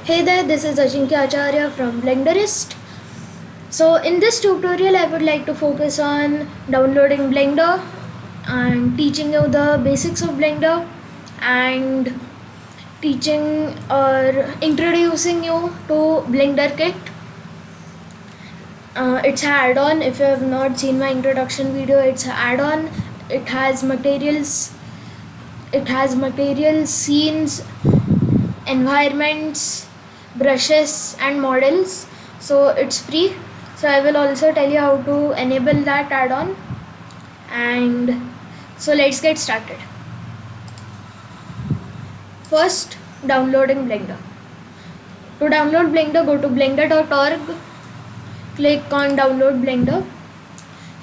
Hey there, this is Ajinkya Acharya from Blenderist. So in this tutorial I would like to focus on downloading Blender and teaching you the basics of Blender and teaching or introducing you to Blender Kit. It's an add-on. If you have not seen my introduction video, it's an add-on. It has materials, scenes, environments, brushes and models, so it's free. So I will also tell you how to enable that add-on, and so let's get started. First, downloading Blender. To download Blender, go to blender.org, click on download Blender.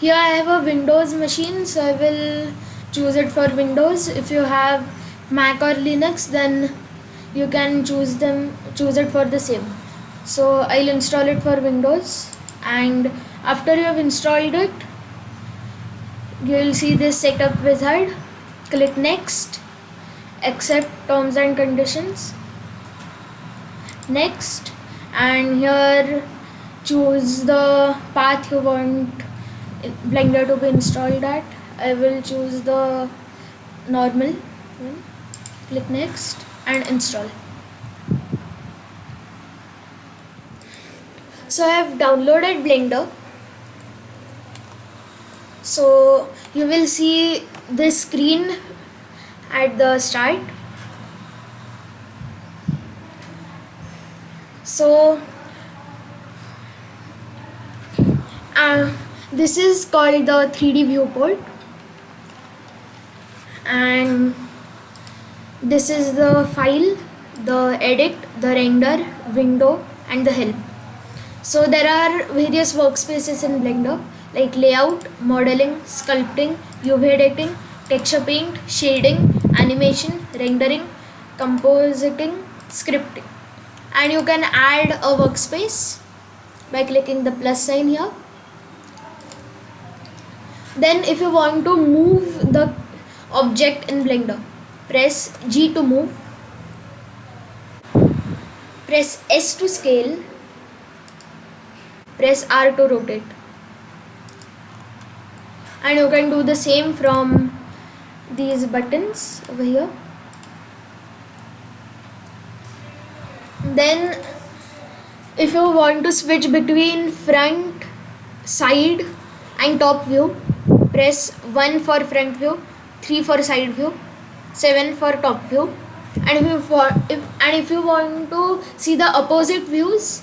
Here I have a Windows machine, so I will choose it for Windows. If you have Mac or Linux, then you can choose it for the same. So I'll install it for Windows, and after you have installed it, you will see this setup wizard. Click next, accept terms and conditions, next, and here choose the path you want Blender to be installed at. I will choose the normal one. Click next and install. So I have downloaded Blender. So you will see this screen at the start. So this is called the 3D viewport, and this is the file, the edit, the render, window and the help. So there are various workspaces in Blender like layout, modeling, sculpting, UV editing, texture paint, shading, animation, rendering, compositing, scripting. And you can add a workspace by clicking the plus sign here. Then if you want to move the object in Blender, press G to move, press S to scale, press R to rotate. And you can do the same from these buttons over here. Then if you want to switch between front, side and top view, press 1 for front view, 3 for side view, 7 for top view. And if you want to see the opposite views,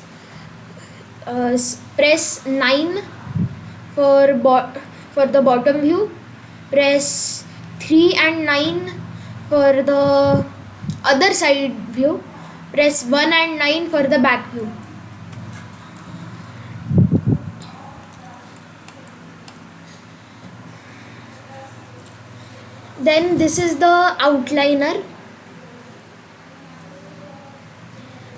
press 9 for the bottom view, press 3 and 9 for the other side view, press 1 and 9 for the back view. Then this is the outliner,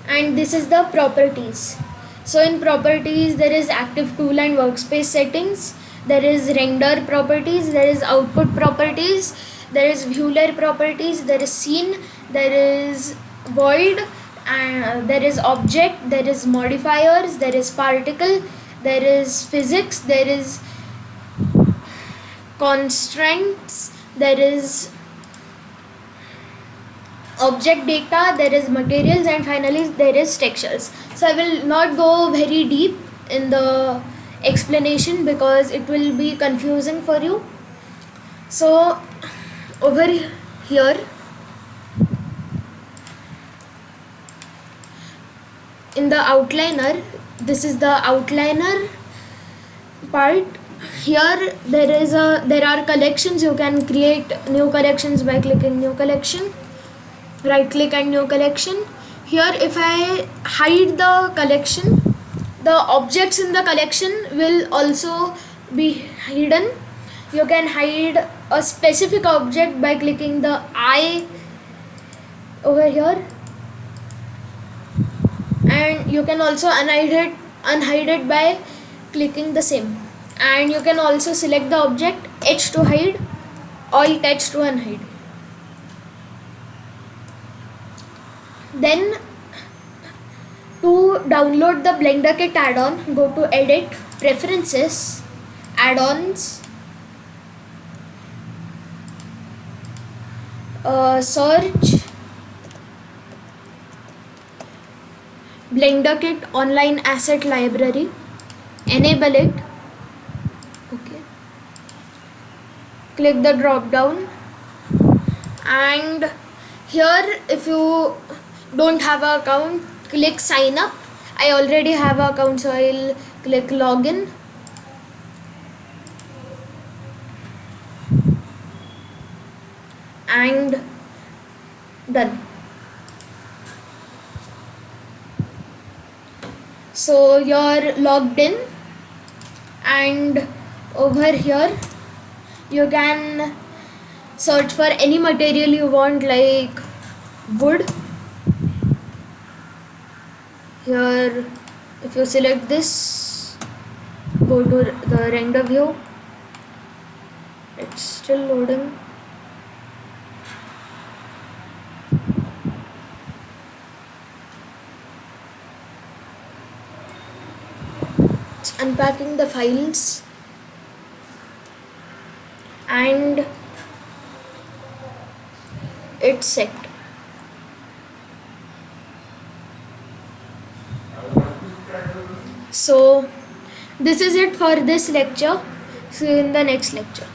and this is the properties. So in properties there is active tool and workspace settings, there is render properties, there is output properties, there is view layer properties, there is scene, there is world, and there is object, there is modifiers, there is particle, there is physics, there is constraints, there is object data, there is materials, and finally there is textures. So I will not go very deep in the explanation because it will be confusing for you. So over here in the outliner, this is the outliner part. Here there are collections. You can create new collections by clicking new collection, right click and new collection. Here if I hide the collection, the objects in the collection will also be hidden. You can hide a specific object by clicking the eye over here, and you can also unhide it by clicking the same. And you can also select the object, H to hide, Alt H to unhide. Then download the Blender Kit add-on, go to Edit, Preferences, Add-ons, search Blender Kit Online Asset Library, enable it. Okay. Click the drop down, and here if you don't have an account, click sign up. I already have an account, so I'll click login. And done. So you're logged in, and over here you can search for any material you want, like wood. Here if you select this, go to the render view. It's still loading. It's unpacking the files, and it's set. So this is it for this lecture. See you in the next lecture.